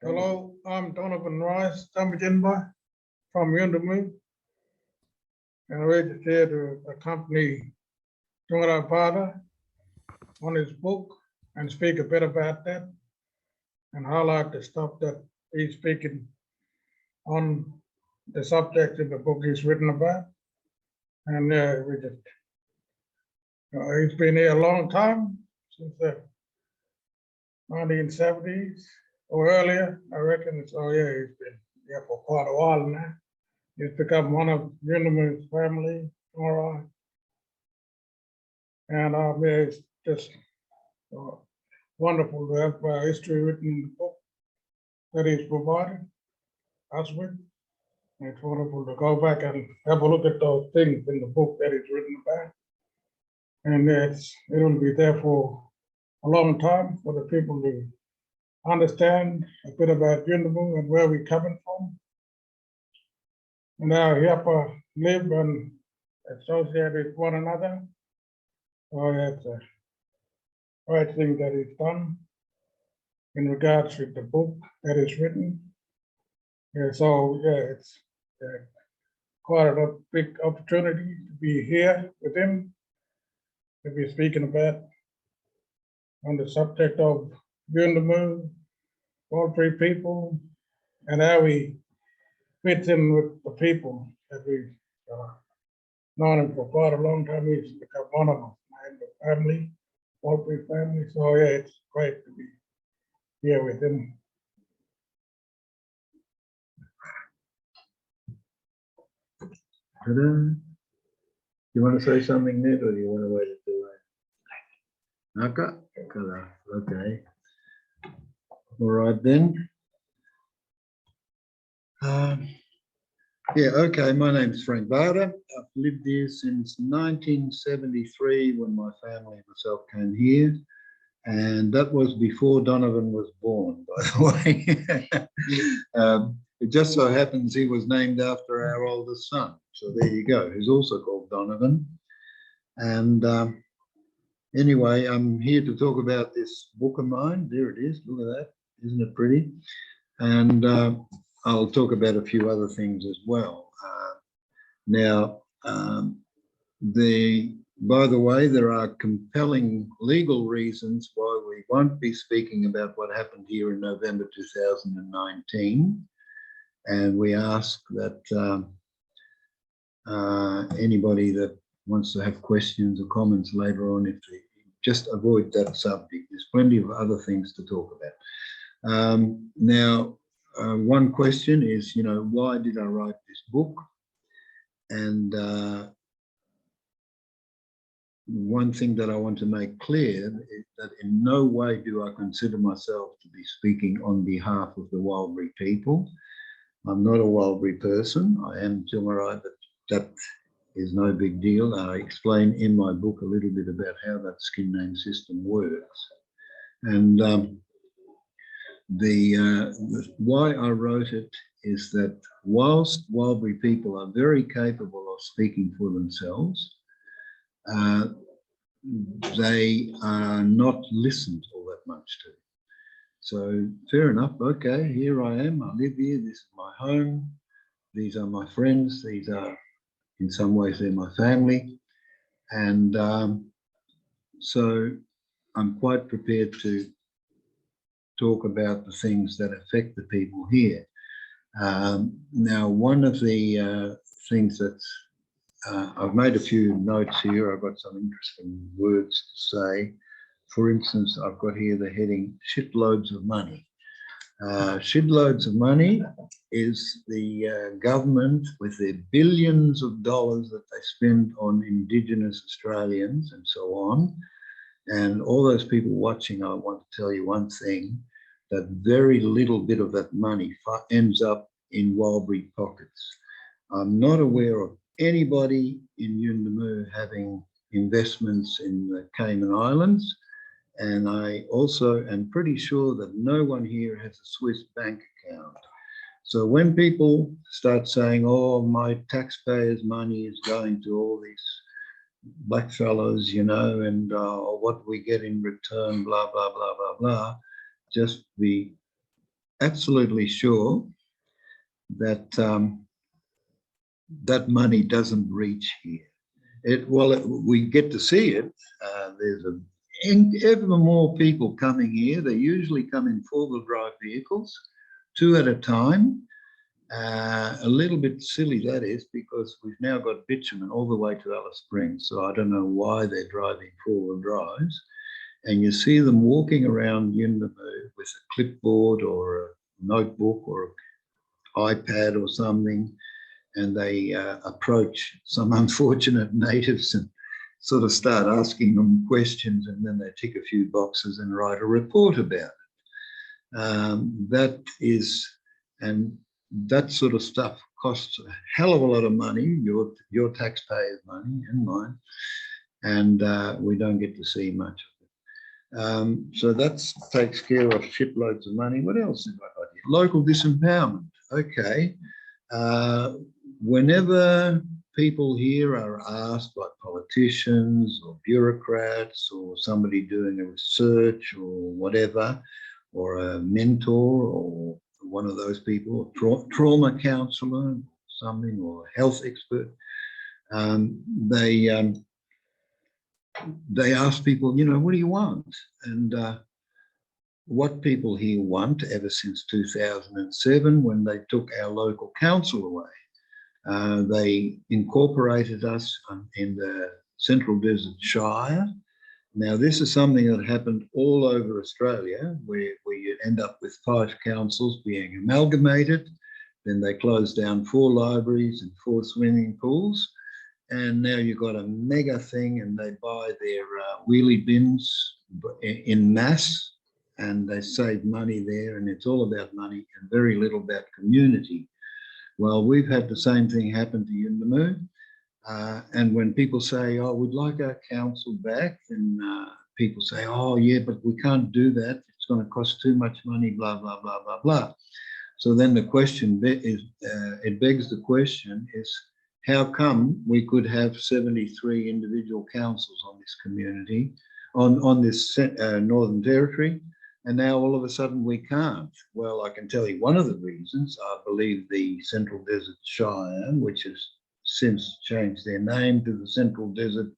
Hello, I'm Donovan Jampijinpa from Yuendumu, and we're just here to accompany Frank Baarda on his book and speak a bit about that and highlight the stuff that he's speaking on the subject of the book he's written about. And he's been here a long time, since the 1970s or earlier, I reckon. So yeah, he's been here for quite a while now. He's become one of Yurnumu's family, all right. And yeah, it's just wonderful to have history written in the book that he's provided us with. It's wonderful to go back and have a look at those things in the book that he's written about. And it will be there for a long time for the people to understand a bit about Yuendumu and where we're coming from, and how Yapa live and associate with one another. So that's a right thing that is done in regards to the book that is written. Yeah, so yeah, it's quite a big opportunity to be here with him, to be speaking about on the subject of Yurntumu, Warlpiri people, and how he fits in with the people that we've known him for quite a long time. He's become one of us in the family, Warlpiri family. So yeah, it's great to be here with him. Ta-da. You want to say something, Ned, or do you want to wait until later? Okay. All right then. Yeah, okay, my name's Frank Baarda. I've lived here since 1973 when my family and myself came here. And that was before Donovan was born, by the way. It just so happens he was named after our oldest son. So there you go, who's also called Donovan. And anyway, I'm here to talk about this book of mine. There it is, look at that, isn't it pretty? And I'll talk about a few other things as well. By the way, there are compelling legal reasons why we won't be speaking about what happened here in November 2019. And we ask that anybody that wants to have questions or comments later on, if they just avoid that subject. There's plenty of other things to talk about. One question is, why did I write this book? And one thing that I want to make clear is that in no way do I consider myself to be speaking on behalf of the Warlpiri people. I'm not a Warlpiri person. I am Tumarai, but that is no big deal. I explain in my book a little bit about how that skin name system works. And why I wrote it is that whilst Warlpiri people are very capable of speaking for themselves, they are not listened all that much to. So fair enough, okay, here I am, I live here, this is my home, these are my friends, these are, in some ways, they're my family. And so I'm quite prepared to talk about the things that affect the people here. Now, one of the things that's, I've made a few notes here. I've got some interesting words to say. For instance, I've got here the heading, shitloads of money. Shitloads of money is the government with their billions of dollars that they spend on Indigenous Australians and so on. And all those people watching, I want to tell you one thing, that very little bit of that money ends up in Warlpiri pockets. I'm not aware of anybody in Yuendumu having investments in the Cayman Islands. And I also am pretty sure that no one here has a Swiss bank account. So when people start saying, oh, my taxpayers' money is going to all these black fellows, and what we get in return, blah, blah, blah, blah, blah, just be absolutely sure that that money doesn't reach here. We get to see it. There's ever more people coming here. They usually come in four-wheel drive vehicles, 2 at a time. A little bit silly that is, because we've now got bitumen all the way to Alice Springs, so I don't know why they're driving four-wheel drives. And you see them walking around Yuendumu with a clipboard or a notebook or an iPad or something, and they approach some unfortunate natives and sort of start asking them questions, and then they tick a few boxes and write a report about it. That sort of stuff costs a hell of a lot of money, your taxpayers' money and mine, and we don't get to see much of it. So that takes care of shitloads of money. What else have I got here? Local disempowerment. Okay. Whenever people here are asked by politicians or bureaucrats or somebody doing a research or whatever, or a mentor or one of those people, a trauma counsellor or something, or a health expert, they ask people, you know, what do you want? And what people here want ever since 2007, when they took our local council away, they incorporated us in the Central Desert Shire. Now, this is something that happened all over Australia, where you end up with 5 councils being amalgamated. Then they closed down 4 libraries and 4 swimming pools. And now you've got a mega thing, and they buy their wheelie bins in mass, and they save money there, and it's all about money and very little about community. Well, we've had the same thing happen to Yuendumu. And when people say, oh, we'd like our council back, and people say, oh, yeah, but we can't do that. It's going to cost too much money, blah, blah, blah, blah, blah. So then the question is, it begs the question is, how come we could have 73 individual councils on this community, on this Northern Territory, and now all of a sudden we can't? Well, I can tell you one of the reasons. I believe the Central Desert Shire, which has since changed their name to the Central Desert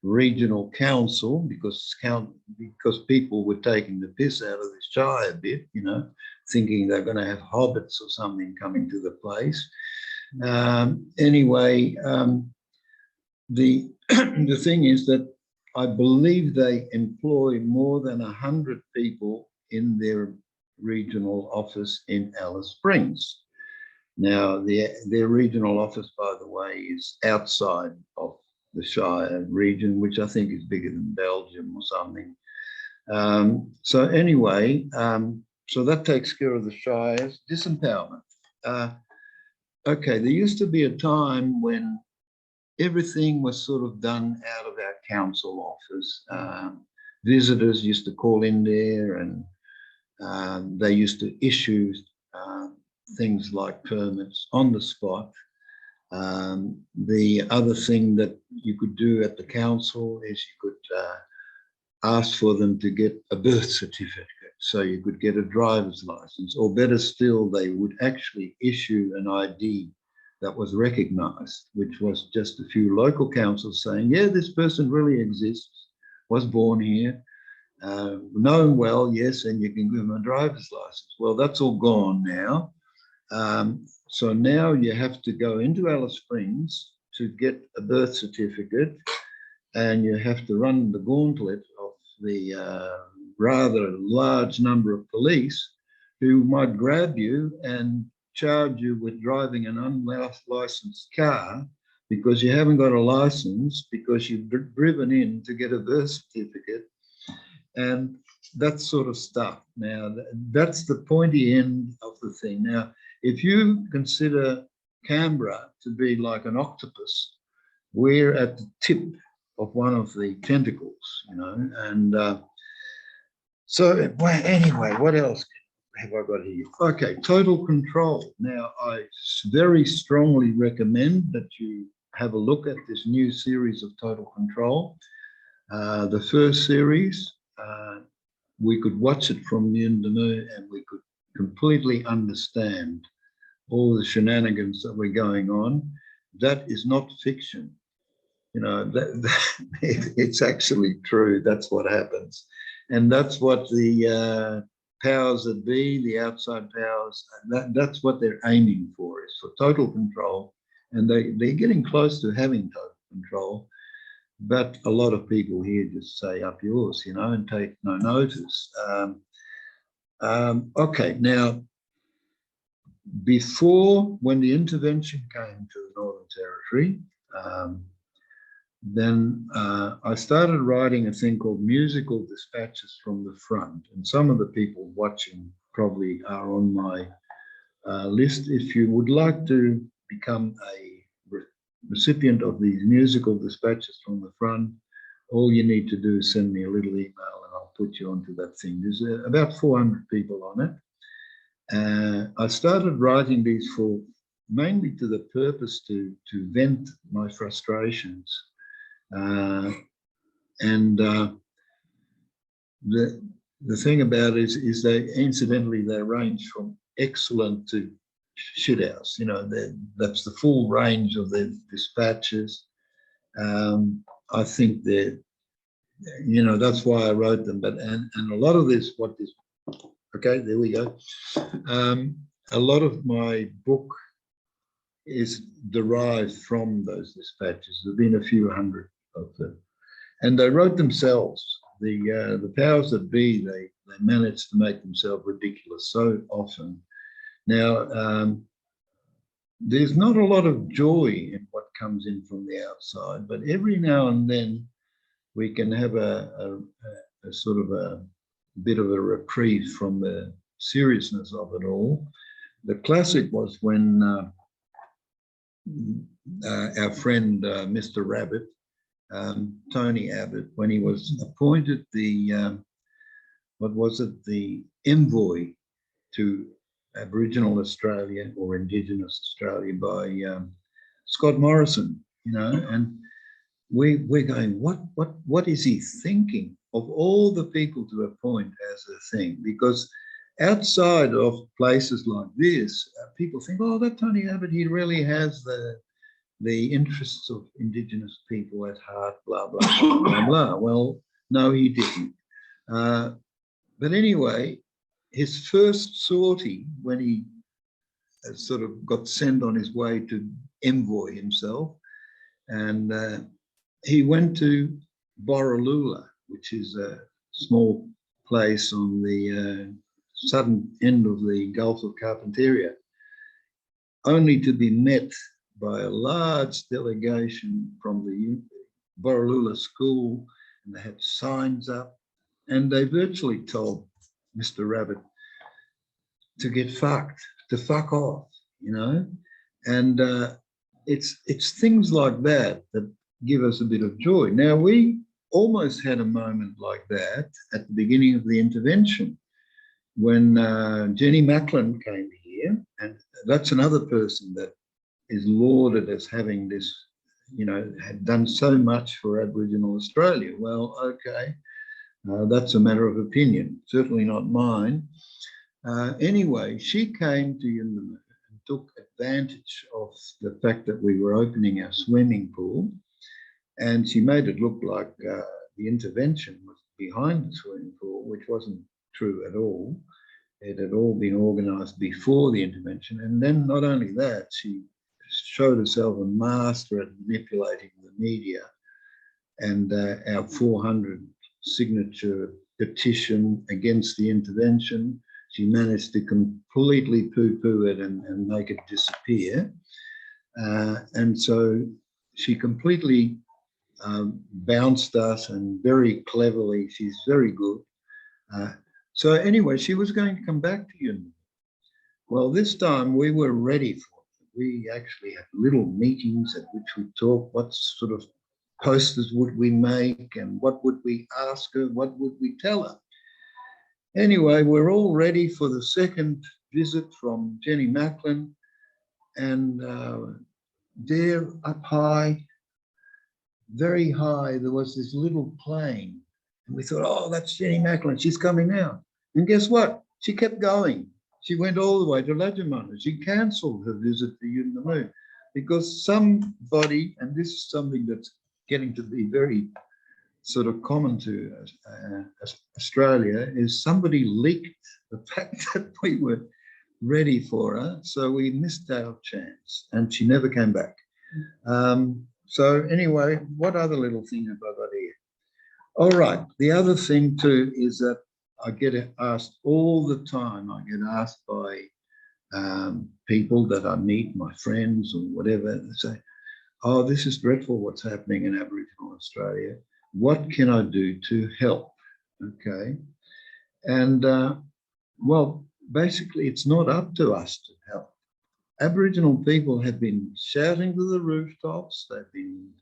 Regional Council, because people were taking the piss out of the Shire a bit, you know, thinking they're going to have hobbits or something coming to the place. Anyway, the the thing is that I believe they employ more than 100 people in their regional office in Alice Springs. Now, their regional office, by the way, is outside of the Shire region, which I think is bigger than Belgium or something. So anyway, so that takes care of the Shire's disempowerment. Okay, there used to be a time when everything was sort of done out of our council office. Visitors used to call in there, and they used to issue things like permits on the spot. The other thing that you could do at the council is you could ask for them to get a birth certificate, so you could get a driver's license, or better still, they would actually issue an ID that was recognised, which was just a few local councils saying, yeah, this person really exists, was born here, know him well, yes, and you can give them a driver's license. Well, that's all gone now. So now you have to go into Alice Springs to get a birth certificate, and you have to run the gauntlet of the rather large number of police who might grab you and charge you with driving an unlicensed car because you haven't got a license, because you've driven in to get a birth certificate, and that sort of stuff. Now, that's the pointy end of the thing. Now, if you consider Canberra to be like an octopus, we're at the tip of one of the tentacles, you know, and so well, anyway, what else have I got here? Okay, total control. Now, I very strongly recommend that you have a look at this new series of Total Control. The first series, we could watch it from Yuendumu, and we could completely understand all the shenanigans that were going on. That is not fiction. You know, it's actually true. That's what happens. And that's what the powers that be, the outside powers, that's what they're aiming for, is for total control. And they're getting close to having total control. But a lot of people here just say up yours, you know, and take no notice. Okay, now, before, when the intervention came to the Northern Territory, then I started writing a thing called Musical Dispatches from the Front. And some of the people watching probably are on my list. If you would like to become a recipient of these musical dispatches from the front, all you need to do is send me a little email and I'll put you onto that thing. There's about 400 people on it. I started writing these for mainly to the purpose to vent my frustrations. The thing about it is they, incidentally, they range from excellent to shithouse. You know, that's the full range of the dispatches. I think that, you know, that's why I wrote them. But and a lot of this, okay, there we go. A lot of my book is derived from those dispatches. There've been a few hundred of them, and they wrote themselves. The powers that be, they managed to make themselves ridiculous so often. Now, there's not a lot of joy in what comes in from the outside, but every now and then we can have a sort of a bit of a reprieve from the seriousness of it all. The classic was when our friend Mr. Rabbit, Tony Abbott, when he was appointed the, what was it, the envoy to Aboriginal Australia or Indigenous Australia by Scott Morrison, you know, and we're going, what is he thinking of all the people to appoint as a thing? Because outside of places like this, people think, oh, that Tony Abbott, he really has the interests of Indigenous people at heart, blah, blah, blah, blah, blah. Well, no, he didn't. But anyway, his first sortie, when he sort of got sent on his way to envoy himself, and he went to Borroloola, which is a small place on the southern end of the Gulf of Carpentaria, only to be met by a large delegation from the Borroloola school, and they had signs up, and they virtually told Mr. Rabbit to get fucked, to fuck off, you know? And it's things like that that give us a bit of joy. Now, we almost had a moment like that at the beginning of the intervention when Jenny Macklin came here, and that's another person that is lauded as having this, you know, had done so much for Aboriginal Australia. Well, okay, that's a matter of opinion, certainly not mine. Anyway, she came to Yuendumu and took advantage of the fact that we were opening our swimming pool, and she made it look like the intervention was behind the swimming pool, which wasn't true at all. It had all been organised before the intervention. And then not only that, she showed herself a master at manipulating the media, and our 400 signature petition against the intervention, she managed to completely poo-poo it and make it disappear. And so she completely bounced us, and very cleverly, she's very good. So anyway, she was going to come back to Yuendumu. Well, this time we were ready for it. We actually had little meetings at which we talked what sort of posters would we make and what would we ask her, what would we tell her. Anyway, we're all ready for the second visit from Jenny Macklin, and there up high, very high, there was this little plane, and we thought, oh, that's Jenny Macklin, she's coming out. And guess what? She kept going. She went all the way to Lajamana. She cancelled her visit to Yuendumu because somebody, and this is something that's getting to be very sort of common to Australia, is somebody leaked the fact that we were ready for her, so we missed our chance, and she never came back. So anyway, what other little thing have I got here? All right, the other thing too is that I get asked all the time, I get asked by people that I meet, my friends or whatever, they say, oh, this is dreadful what's happening in Aboriginal Australia. What can I do to help? Okay. And well, basically it's not up to us to help. Aboriginal people have been shouting to the rooftops, they've been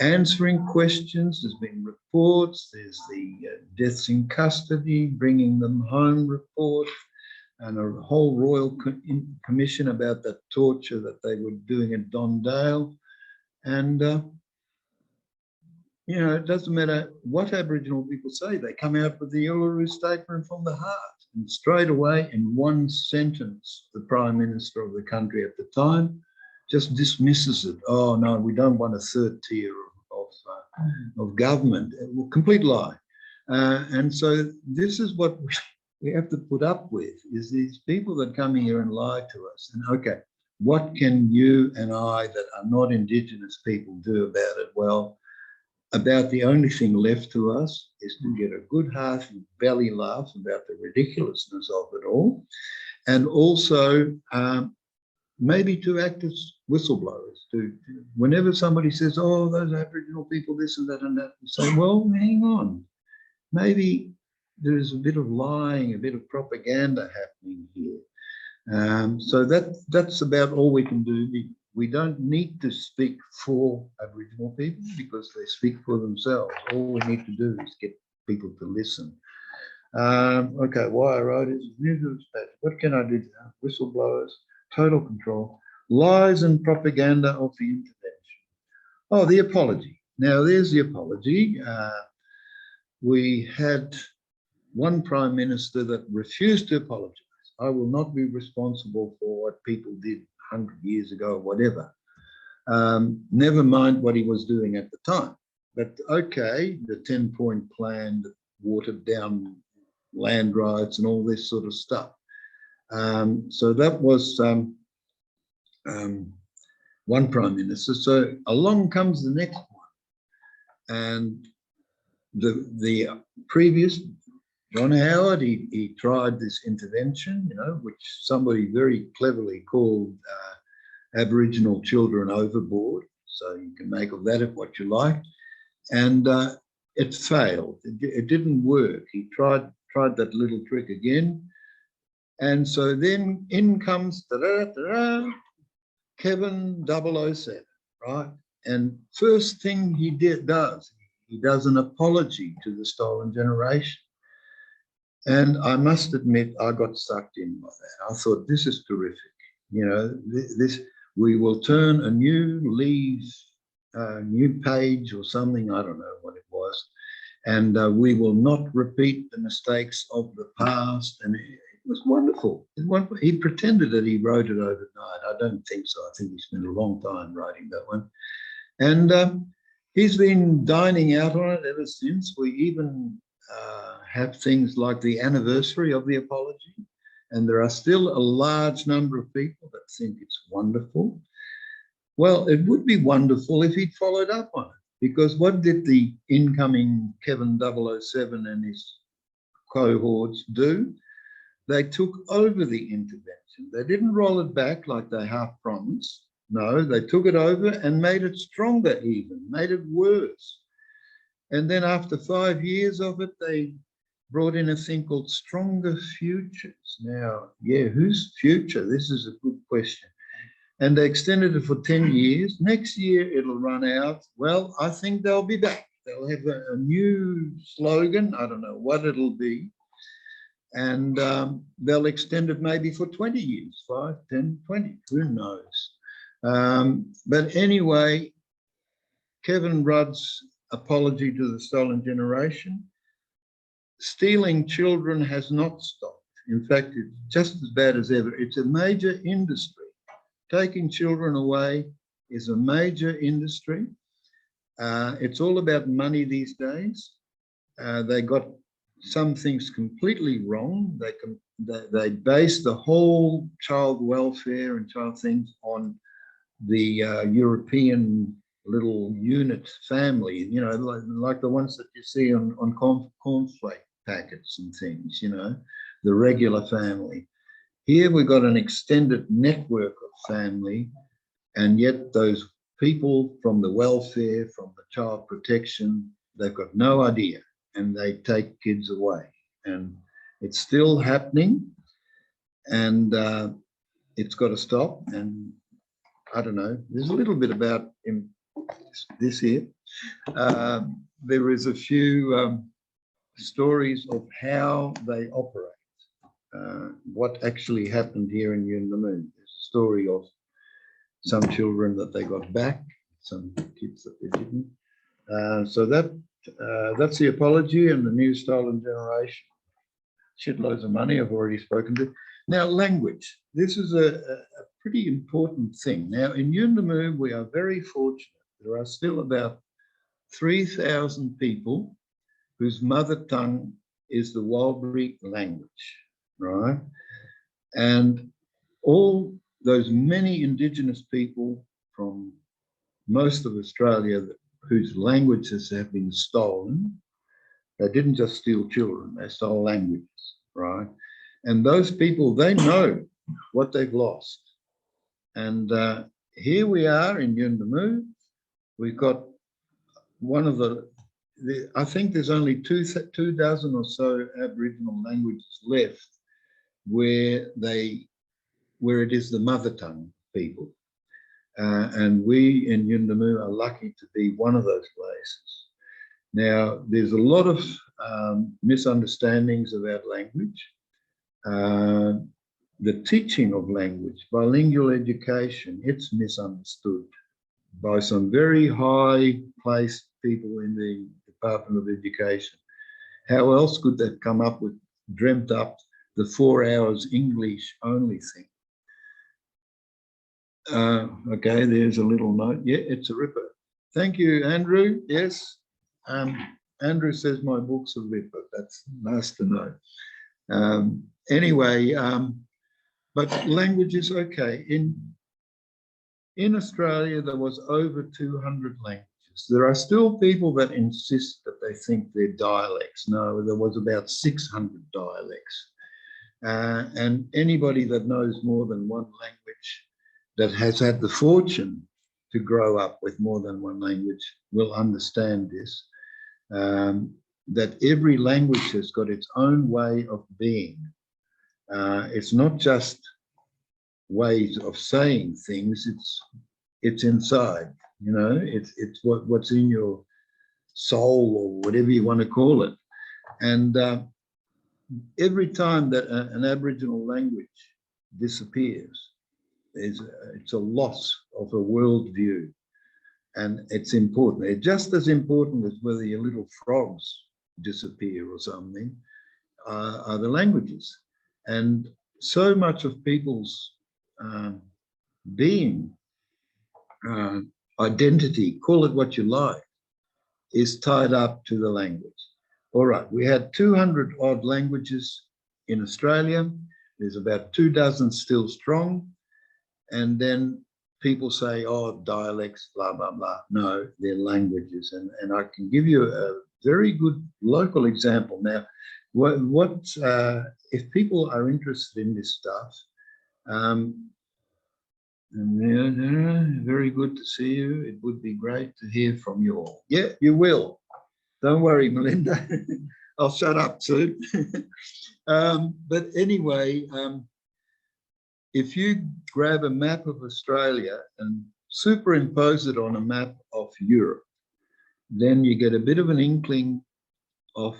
answering questions, there's been reports, there's the deaths in custody, bringing them home report, and a whole royal commission about that torture that they were doing at Don Dale. And, you know, it doesn't matter what Aboriginal people say, they come out with the Uluru Statement from the heart. And straight away, in one sentence, the Prime Minister of the country at the time just dismisses it. Oh, no, we don't want a third tier of government. Complete lie. And so this is what we have to put up with, is these people that come here and lie to us. And okay, what can you and I that are not Indigenous people do about it? Well, about the only thing left to us is to get a good hearty belly laugh about the ridiculousness of it all, and also maybe to act as whistleblowers. To whenever somebody says, oh, those Aboriginal people, this and that and that, we say, well, hang on, maybe there's a bit of lying, a bit of propaganda happening here. So that's about all we can do. We don't need to speak for Aboriginal people because they speak for themselves. All we need to do is get people to listen. Okay, why I wrote is, what can I do? Whistleblowers, total control, lies and propaganda of the intervention. Oh, the apology. Now, there's the apology. We had one Prime Minister that refused to apologise. I will not be responsible for what people did 100 years ago or whatever. Never mind what he was doing at the time. But okay, the 10-point plan that watered down land rights and all this sort of stuff. So that was one Prime Minister. So along comes the next one. And the previous, John Howard, he tried this intervention, you know, which somebody very cleverly called Aboriginal Children Overboard. So you can make of that what you like. And it failed. It didn't work. He tried that little trick again. And so then in comes Kevin 007, right? And first thing he does an apology to the stolen generation. And I must admit, I got sucked in by that. I thought, this is terrific. You know, we will turn a new leaf, new page or something, I don't know what it was, and we will not repeat the mistakes of the past. And it was wonderful. He pretended that he wrote it overnight. I don't think so. I think he spent a long time writing that one. And he's been dining out on it ever since. We even have things like the anniversary of the apology, and there are still a large number of people that think it's wonderful. Well, it would be wonderful if he'd followed up on it, because what did the incoming Kevin 007 and his cohorts do? They took over the intervention. They didn't roll it back like they half promised. No, they took it over and made it stronger even, made it worse. And then after 5 years of it, they brought in a thing called Stronger Futures. Now, yeah, whose future? This is a good question. And they extended it for 10 years. Next year, it'll run out. Well, I think they'll be back. They'll have a new slogan. I don't know what it'll be. And they'll extend it maybe for 20 years, 5, 10, 20, who knows? But anyway, Kevin Rudd's apology to the stolen generation. Stealing children has not stopped. In fact, it's just as bad as ever. It's a major industry. Taking children away is a major industry. It's all about money these days. They got some things completely wrong. They base the whole child welfare and child things on the European little unit family, you know, like the ones that you see on cornflake packets and things, you know, the regular family. Here we've got an extended network of family, and yet those people from the welfare, from the child protection, they've got no idea, and they take kids away. And it's still happening, and it's got to stop. And I don't know, there's a little bit about this here. There is a few stories of how they operate, what actually happened here in Yuendumu. There's a story of some children that they got back, some kids that they didn't. So that's the apology and the new stolen generation. Shitloads of money I've already spoken to. Now, language. This is a pretty important thing. Now, in Yuendumu, we are very fortunate. There are still about 3,000 people whose mother tongue is the Warlpiri language, right? And all those many Indigenous people from most of Australia whose languages have been stolen, they didn't just steal children, they stole languages, right? And those people, they know what they've lost. And here we are in Yuendumu. We've got one of I think there's only two dozen or so Aboriginal languages left where it is the mother tongue people. And we in Yuendumu are lucky to be one of those places. Now, there's a lot of misunderstandings about language. The teaching of language, bilingual education, it's misunderstood by some very high-placed people in the Department of Education. How else could they come up with, dreamt up the 4 hours English only thing? Okay, there's a little note. Yeah, it's a ripper. Thank you, Andrew. Yes, Andrew says my book's a ripper. That's nice to know. Anyway, but language is okay. In Australia, there was over 200 languages. There are still people that insist that they think they're dialects. No, there was about 600 dialects. And anybody that knows more than one language, that has had the fortune to grow up with more than one language, will understand this, that every language has got its own way of being. It's not just ways of saying things, it's inside, you know, it's what's in your soul or whatever you want to call it. And every time that an Aboriginal language disappears, it's a loss of a worldview, and it's important. It's just as important as whether your little frogs disappear or something, are the languages. And so much of people's being, identity, call it what you like, is tied up to the language. All right, we had 200 odd languages in Australia. There's about 2 dozen still strong. And then people say, oh, dialects, blah, blah, blah. No, they're languages. And I can give you a very good local example. Now, if people are interested in this stuff, very good to see you. It would be great to hear from you all. Yeah, you will. Don't worry, Melinda. I'll shut up soon. But anyway, if you grab a map of Australia and superimpose it on a map of Europe, then you get a bit of an inkling of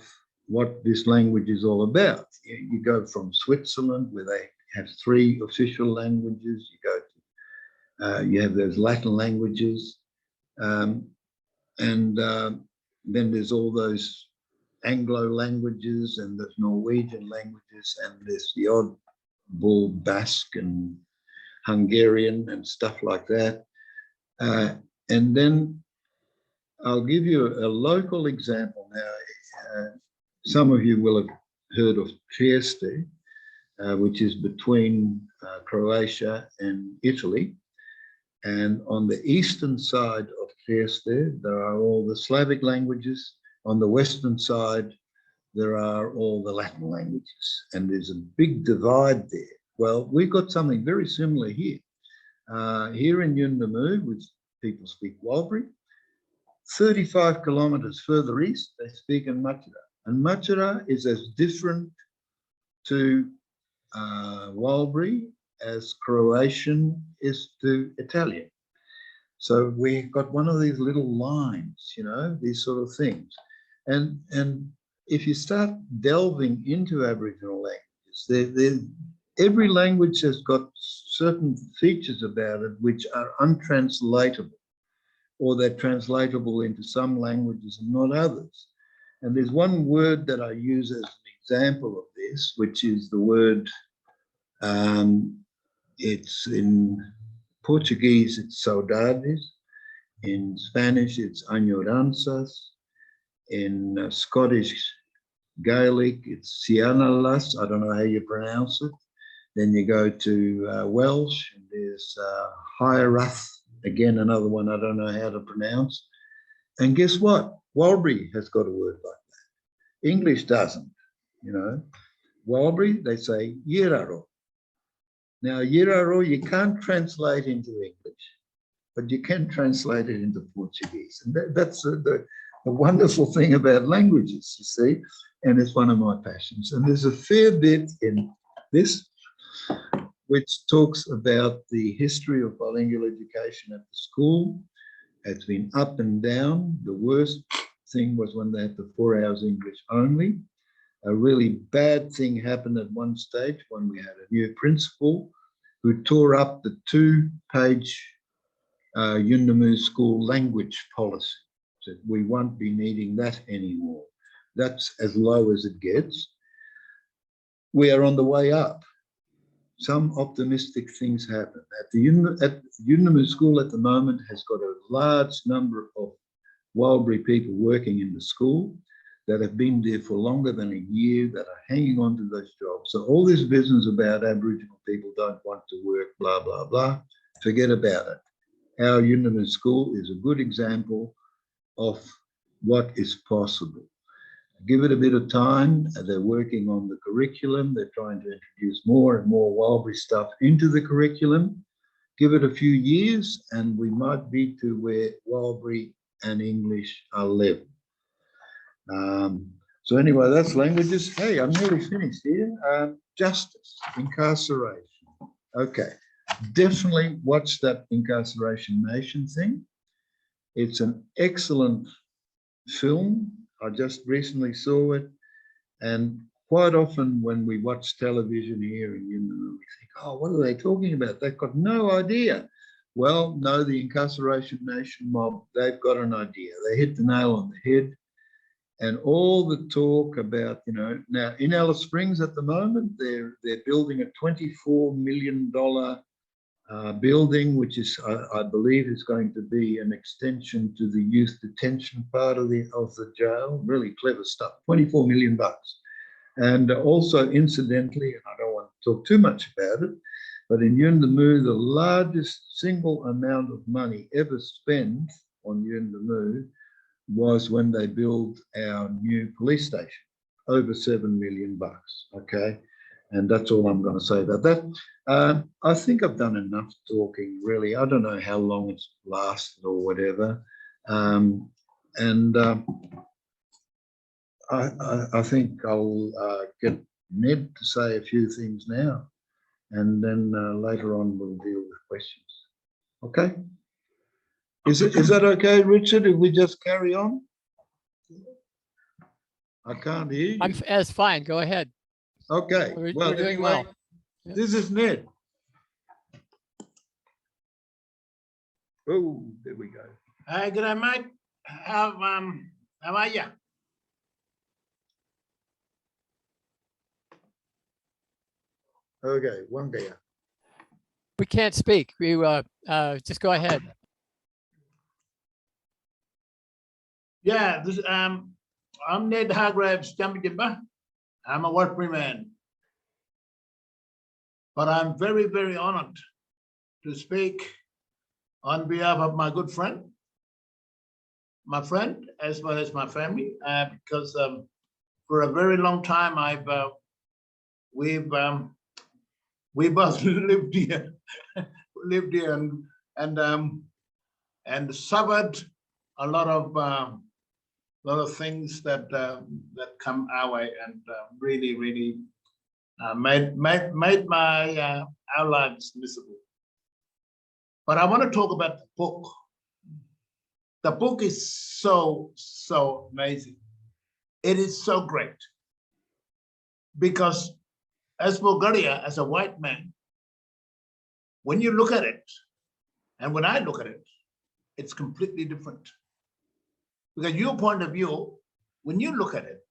what this language is all about. You go from Switzerland, where they have 3 official languages. You go to, you have those Latin languages, and then there's all those Anglo languages, and there's Norwegian languages, and there's the odd bull Basque and Hungarian and stuff like that. And then I'll give you a local example now. Some of you will have heard of Trieste, which is between Croatia and Italy. And on the eastern side of Trieste, there are all the Slavic languages. On the western side, there are all the Latin languages. And there's a big divide there. Well, we've got something very similar here. Here in Yuendumu, which people speak Warlpiri, 35 kilometres further east, they speak in Machara. And Machara is as different to Warlpiri as Croatian is to Italian. So we got one of these little lines, you know, these sort of things. And if you start delving into Aboriginal languages, every language has got certain features about it which are untranslatable, or they're translatable into some languages and not others. And there's one word that I use as an example of this, which is the word, it's in Portuguese, it's saudades. In Spanish, it's añoranzas. In Scottish Gaelic, it's sianalas. I don't know how you pronounce it. Then you go to Welsh, and there's Hirath, again, another one I don't know how to pronounce. And guess what? Warlpiri has got a word like that. English doesn't, you know. Warlpiri, they say yiraro. Now, yiraro, you can't translate into English, but you can translate it into Portuguese. And that's the wonderful thing about languages, you see, and it's one of my passions. And there's a fair bit in this which talks about the history of bilingual education at the school. It's been up and down. The worst thing was when they had the 4 hours English only. A really bad thing happened at one stage when we had a new principal who tore up the 2-page Yuendumu school language policy. Said, we won't be needing that anymore. That's as low as it gets. We are on the way up. Some optimistic things happen. At the Yuendumu school at the moment has got a large number of Warlpiri people working in the school that have been there for longer than a year, that are hanging on to those jobs. So all this business about Aboriginal people don't want to work, blah, blah, blah, forget about it. Our Yuendumu school is a good example of what is possible. Give it a bit of time. They're working on the curriculum. They're trying to introduce more and more Warlpiri stuff into the curriculum. Give it a few years and we might be to where Warlpiri and English are level. So anyway, that's languages. Hey, I'm nearly finished here. Justice, incarceration. Okay, definitely watch that Incarceration Nation thing. It's an excellent film. I just recently saw it, and quite often when we watch television here in Yuendumu, we think, oh, what are they talking about? They've got no idea. Well, no, the Incarceration Nation mob, they've got an idea. They hit the nail on the head. And all the talk about, you know, now in Alice Springs at the moment, they're building a $24 million building, which is, I believe, is going to be an extension to the youth detention part of the jail. Really clever stuff. 24 million bucks. And also, incidentally, and I don't want to talk too much about it, but in Yuendumu, the largest single amount of money ever spent on Yuendumu was when they built our new police station, over 7 million bucks. Okay. And that's all I'm going to say about that. I think I've done enough talking, really. I don't know how long it's lasted or whatever. I think I'll get Ned to say a few things now, and then later on we'll deal with questions. Okay? Is that okay, Richard, if we just carry on? I can't hear you. That's fine. Go ahead. Okay. We're Well, doing anyway, well. this is Ned. Oh, there we go. Hi, good day, mate. How are you? Okay, Wangaya. We can't speak. We just go ahead. Yeah, this I'm Ned Hargraves, Jampijinpa. I'm a Warlpiri man. But I'm very, very honored to speak on behalf of my good friend, as well as my family, because for a very long time we both lived here, and suffered a lot of things that come our way, and really made my our lives miserable. But I want to talk about the book. The book is so amazing. It is so great because as Bulgaria, as a white man, when you look at it, and when I look at it, it's completely different. Because your point of view, when you look at it,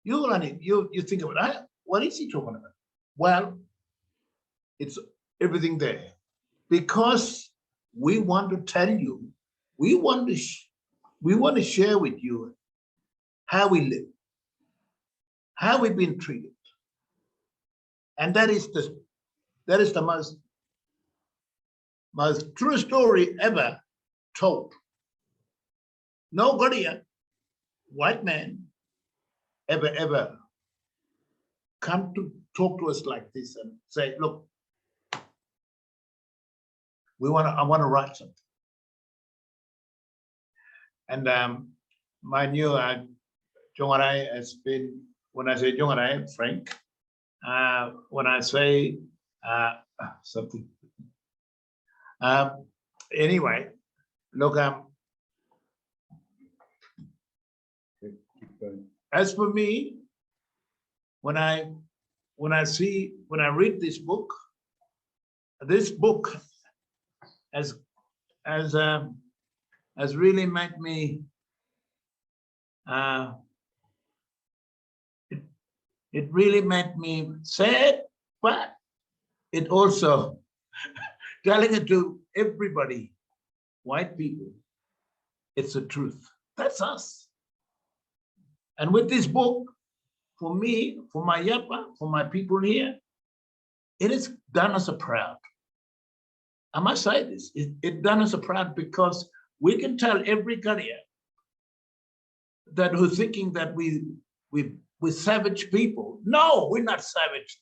you think of it, what is he talking about? Well, it's everything there. Because we want to tell you, we want to share with you how we live, how we've been treated. And that is the most true story ever told. Nobody, white man, ever come to talk to us like this and say, look, I want to write something. And my new Jongarai has been, when I say Jongarai, Frank, when I say something. Anyway, look, as for me, when I read this book has really made me it really made me sad, but it also telling it to everybody, white people, it's the truth. That's us. And with this book, for me, for my Yapa, for my people here, it has done us a proud. I must say this, it done us a proud because we can tell every Gadiya that who's thinking that we're savage people. No, we're not savage.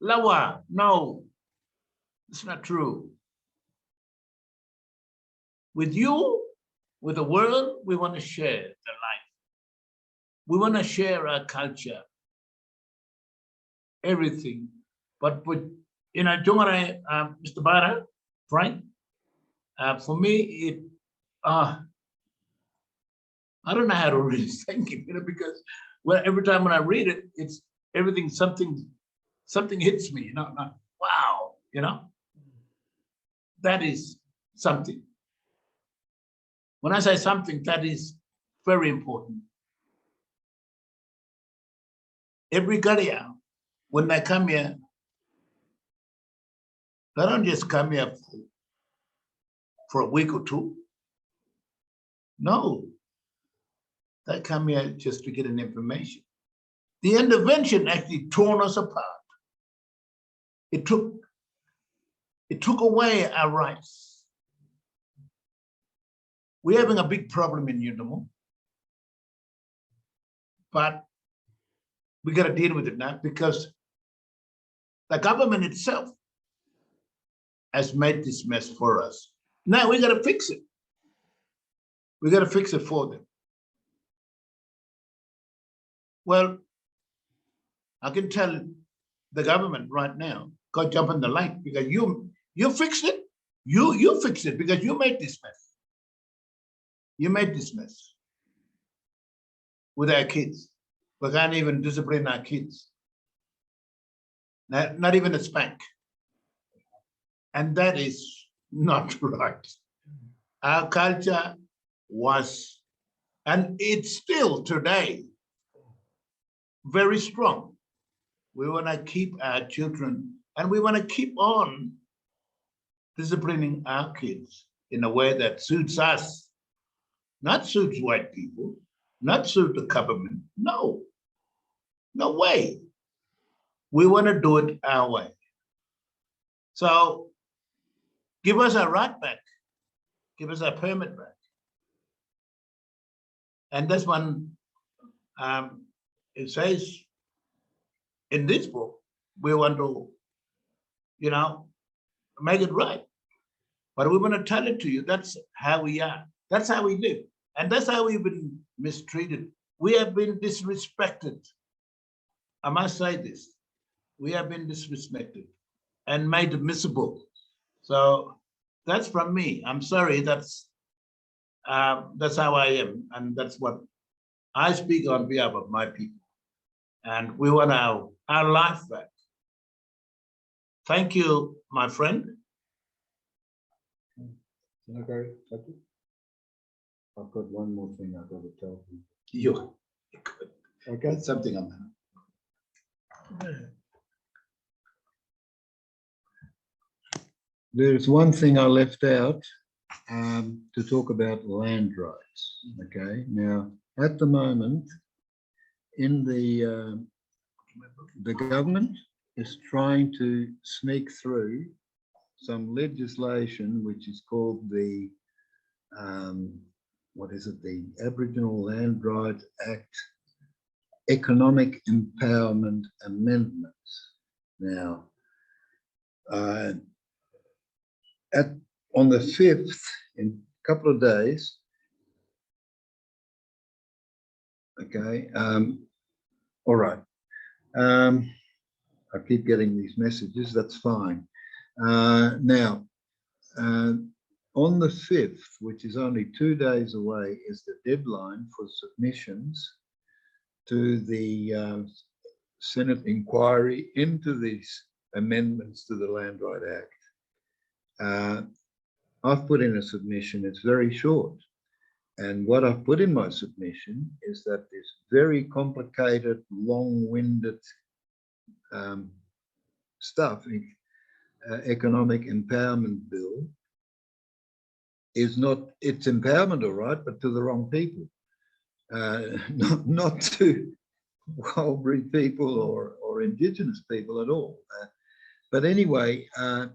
Lawa, no, it's not true. With you, with the world, we want to share the life. We want to share our culture, everything. But with, Jongare, Mr. Baarda, Frank, for me, I don't know how to really thank him, because every time when I read it, it's everything, something hits me, wow, that is something. When I say something, that is very important. Every Gadiya, when they come here, they don't just come here for a week or two. No, they come here just to get an information. The intervention actually torn us apart. It took away our rights. We're having a big problem in Yuendumu, but we got to deal with it now because the government itself has made this mess for us. Now we got to fix it. We got to fix it for them. Well, I can tell the government right now, go jump in the lake because you fixed it. You fixed it because you made this mess. You made this mess with our kids. We can't even discipline our kids. Not even a spank. And that is not right. Our culture was, and it's still today, very strong We want to keep our children, and we want to keep on disciplining our kids in a way that suits us, not suits white people, not suit the government. No, no way. We want to do it our way. So give us our right back. Give us our permit back. And this one, it says in this book, we want to, make it right. But we want to tell it to you. That's how we are. That's how we live. And that's how we've been mistreated. We have been disrespected. I must say this. We have been disrespected and made miserable. So that's from me. I'm sorry. That's how I am. And that's what I speak on behalf of my people. And we want our life back. Thank you, my friend. Okay, I've got one more thing I've got to tell you. You. Okay. That's something I'm. There's one thing I left out to talk about land rights. Okay. Now, at the moment, in the government is trying to sneak through some legislation which is called the the Aboriginal Land Rights Act Economic Empowerment Amendments. Now, on the 5th, in a couple of days, okay, all right. I keep getting these messages, that's fine. Now, on the 5th, which is only 2 days away, is the deadline for submissions to the Senate inquiry into these amendments to the Land Right Act. I've put in a submission, it's very short. And what I've put in my submission is that this very complicated, long-winded stuff, economic empowerment bill, is not, it's empowerment, all right, but to the wrong people, not to Warlpiri people or Indigenous people at all. But anyway, I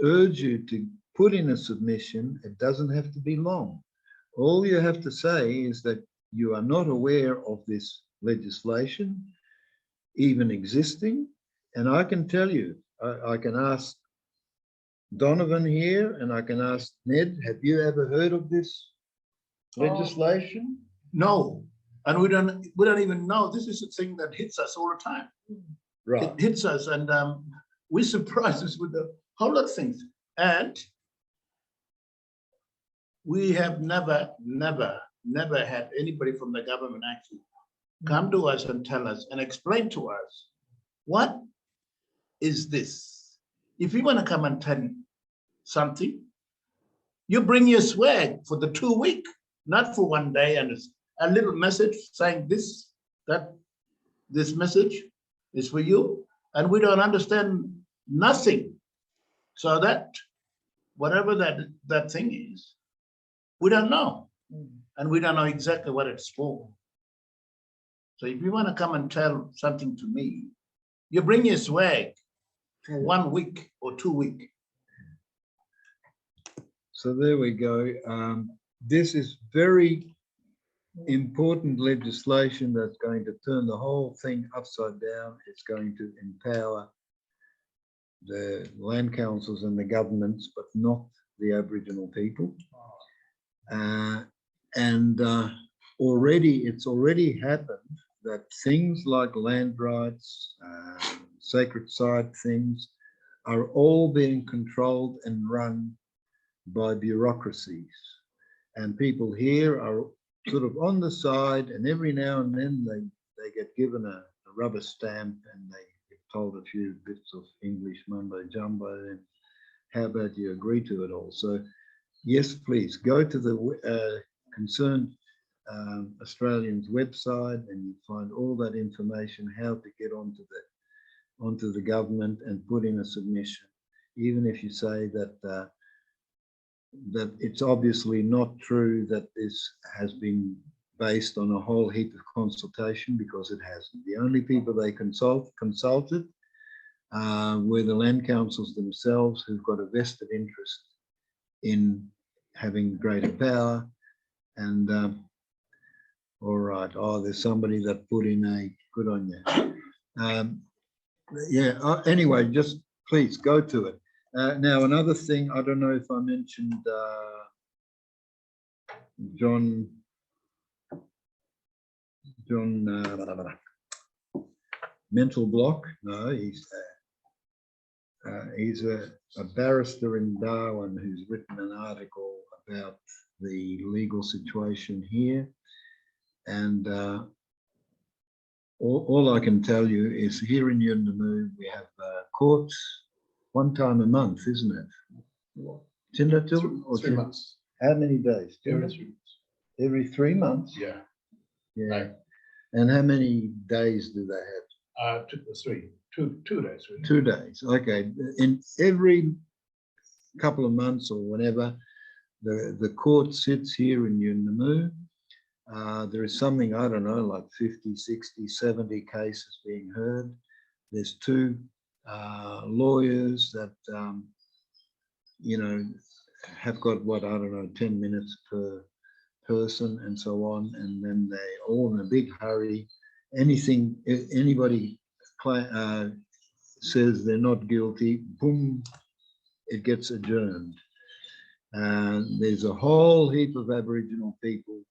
urge you to put in a submission. It doesn't have to be long. All you have to say is that you are not aware of this legislation even existing. And I can tell you, I can ask Donovan here, and I can ask Ned, have you ever heard of this legislation? No, and we don't even know. This is a thing that hits us all the time. Right. It hits us, and we surprise us with a whole lot of things. And we have never had anybody from the government actually come to us and tell us and explain to us, what is this? If you want to come and tell something, you bring your swag for the 2 week, not for 1 day, and it's a little message saying this, that this message is for you, and we don't understand nothing. So that whatever that thing is, we don't know, and we don't know exactly what it's for. So if you want to come and tell something to me, you bring your swag for 1 week or 2 weeks. So there we go. This is very important legislation that's going to turn the whole thing upside down. It's going to empower the land councils and the governments, but not the Aboriginal people. It's already happened that things like land rights, sacred site things, are all being controlled and run by bureaucracies. And people here are sort of on the side, and every now and then they get given a rubber stamp and they get told a few bits of English mumbo jumbo, and how about you agree to it all? So yes, please go to the concerned Australians website, and you find all that information, how to get onto the onto the government and put in a submission, even if you say that that it's obviously not true that this has been based on a whole heap of consultation, because it hasn't. The only people they consulted were the land councils themselves, who've got a vested interest in having greater power. And all right, oh, there's somebody that put in a good on you. Yeah, anyway, just please go to it. Now, another thing, I don't know if I mentioned John mental block. No, he's a barrister in Darwin who's written an article about the legal situation here. And all I can tell you is here in Yuendumu, we have courts one time a month, isn't it? Or 3 months. How many days? Every 3 months. Every 3 months? Yeah. Yeah. Right. And how many days do they have? 2 days. Really. 2 days. Okay. In every couple of months or whenever, the court sits here in Yuendumu. There is something, I don't know, like 50, 60, 70 cases being heard. There's 2 lawyers that, you know, have got what, I don't know, 10 minutes per person and so on. And then they all in a big hurry. Anything, anybody says they're not guilty, boom, it gets adjourned. There's a whole heap of Aboriginal people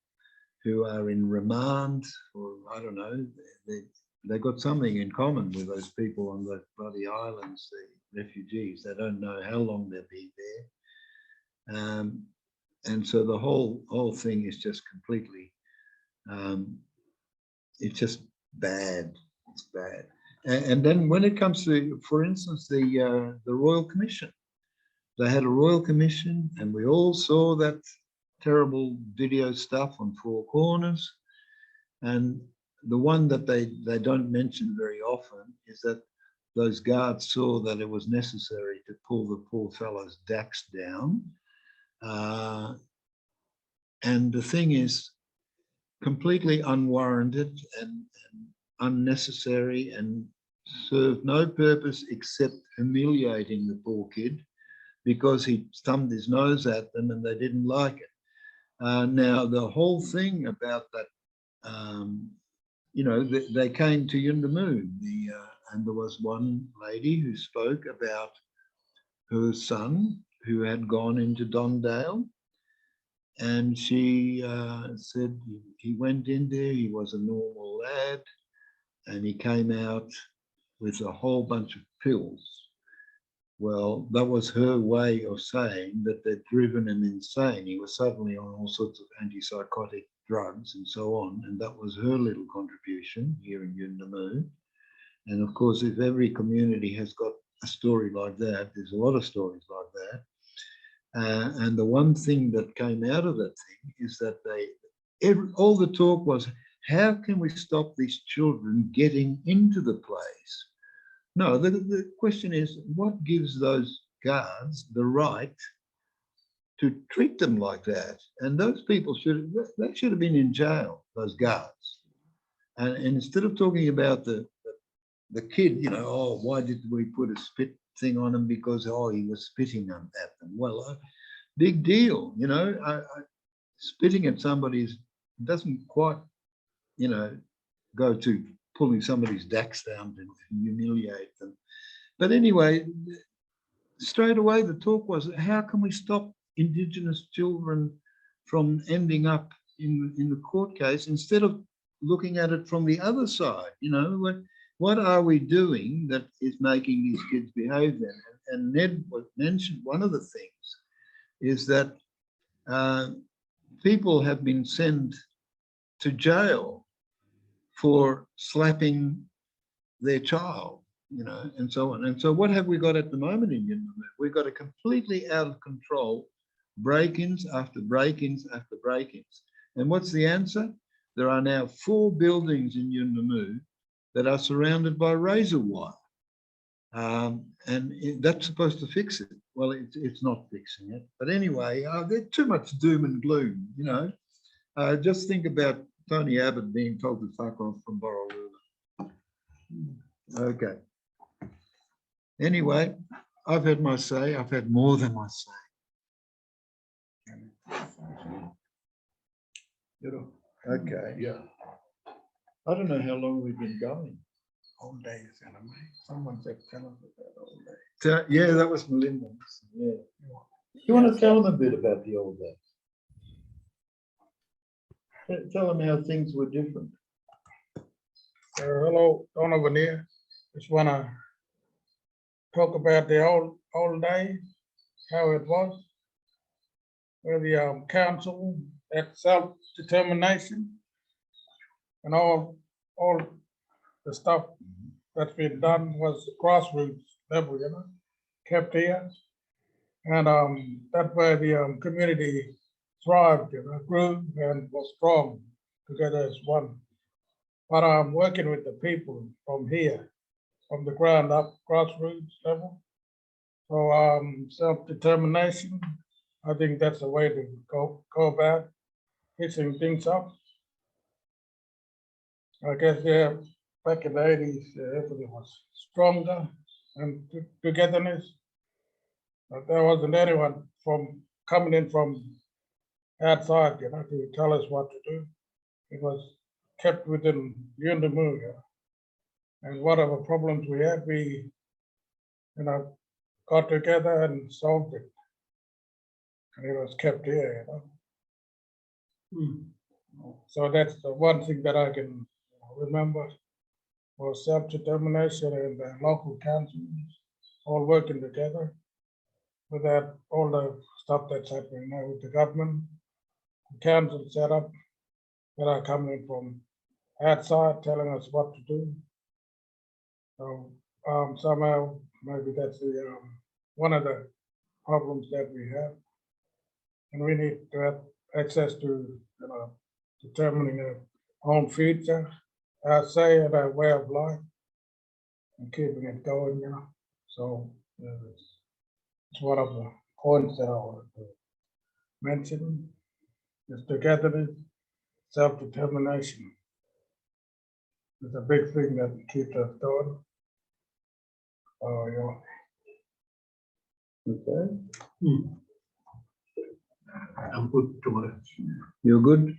who are in remand, or I don't know, they've got something in common with those people on the bloody islands, the refugees. They don't know how long they'll be there. And so the whole thing is just completely, it's just bad. It's bad. And then when it comes to, for instance, the Royal Commission, they had a Royal Commission, and we all saw that terrible video stuff on Four Corners. And the one that they don't mention very often is that those guards saw that it was necessary to pull the poor fellow's dacks down. And the thing is completely unwarranted and unnecessary, and served no purpose except humiliating the poor kid, because he thumbed his nose at them and they didn't like it. Now, the whole thing about that, you know, they came to Yuendumu, and there was one lady who spoke about her son who had gone into Dondale, and she said he went in there, he was a normal lad, and he came out with a whole bunch of pills. Well, that was her way of saying that they'd driven him insane. He was suddenly on all sorts of antipsychotic drugs and so on. And that was her little contribution here in Yuendumu. And of course, if every community has got a story like that, there's a lot of stories like that. And the one thing that came out of that thing is that all the talk was, how can we stop these children getting into the place? No, the question is, what gives those guards the right to treat them like that? And those people should have been in jail, those guards. And instead of talking about the kid, you know, oh, why did we put a spit thing on him? Because, oh, he was spitting at them. Well, big deal, you know. Spitting at somebody doesn't quite, you know, go to pulling somebody's dacks down to humiliate them. But anyway, straight away the talk was, how can we stop Indigenous children from ending up in the court case, instead of looking at it from the other side? You know, what are we doing that is making these kids behave then? And Ned mentioned one of the things is that people have been sent to jail for slapping their child, you know, and so on. And so what have we got at the moment in Yuendumu? We've got a completely out of control break-ins after break-ins after break-ins. And what's the answer? There are now 4 buildings in Yuendumu that are surrounded by razor wire. That's supposed to fix it. Well, it's not fixing it. But anyway, there's too much doom and gloom, you know. Just think about Tony Abbott being told to fuck off from Borroloola. Okay. Anyway, I've had my say. I've had more than my say. Okay. Yeah. I don't know how long we've been going. All days, anyway. Someone said, tell us about all days. Yeah, that was Melinda. Yeah. You want to tell them a bit about the old days? Tell them how things were different. Hello, Donovan here. Just want to talk about the old days, how it was, where the council, that self-determination, and all the stuff that's been done was grassroots level, you know, kept here. And that way the community thrived, you know, grew and was strong together as one. But I'm working with the people from here, from the ground up, grassroots level. So self-determination, I think that's the way to go about fixing things up. I guess, yeah, back in the 80s, everything was stronger and togetherness. But there wasn't anyone coming in from outside, you know, to tell us what to do. It was kept within Yurntumu, you know. And whatever problems we had, we, you know, got together and solved it. And it was kept here, you know. So that's the one thing that I can remember was self-determination and local councils all working together without all the stuff that's happening now with the government, the council set up that are coming from outside telling us what to do. So somehow maybe that's the one of the problems that we have, and we need to have access to, you know, determining our own future, our say, and our way of life, and keeping it going, you know. So it's one of the points that I want to mention is togetherness, self-determination. It's a big thing that keeps us going. Yeah. Okay. I'm good tomorrow. You're good?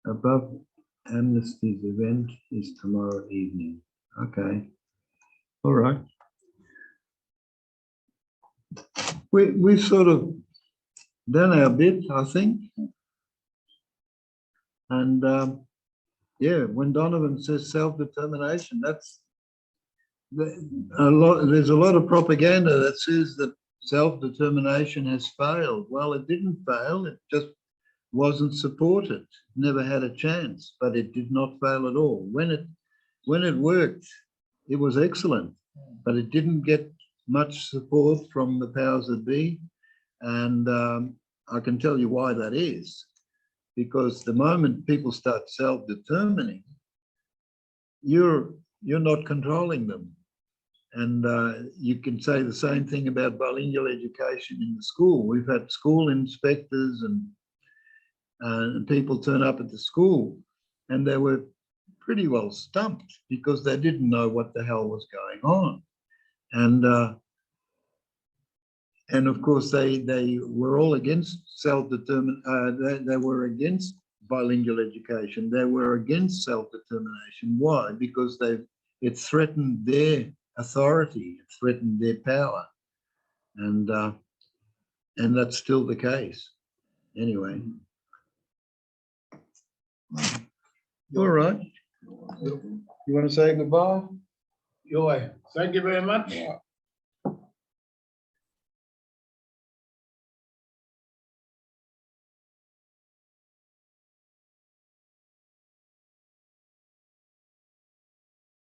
Above Amnesty's event is tomorrow evening. Okay. All right. We've sort of done our bit, I think. And yeah, when Donovan says self-determination, that's there's a lot of propaganda that says that self-determination has failed. Well, it didn't fail. It just wasn't supported. Never had a chance, but it did not fail at all. When it worked, it was excellent, but it didn't get much support from the powers that be. And I can tell you why that is. Because the moment people start self-determining, you're not controlling them. And you can say the same thing about bilingual education in the school. We've had school inspectors and people turn up at the school, and they were pretty well stumped because they didn't know what the hell was going on. And of course, they were all against self-determination. They were against bilingual education. They were against self-determination. Why? Because it threatened their authority. It threatened their power, and that's still the case. Anyway. All right. You want to say goodbye? Thank you very much.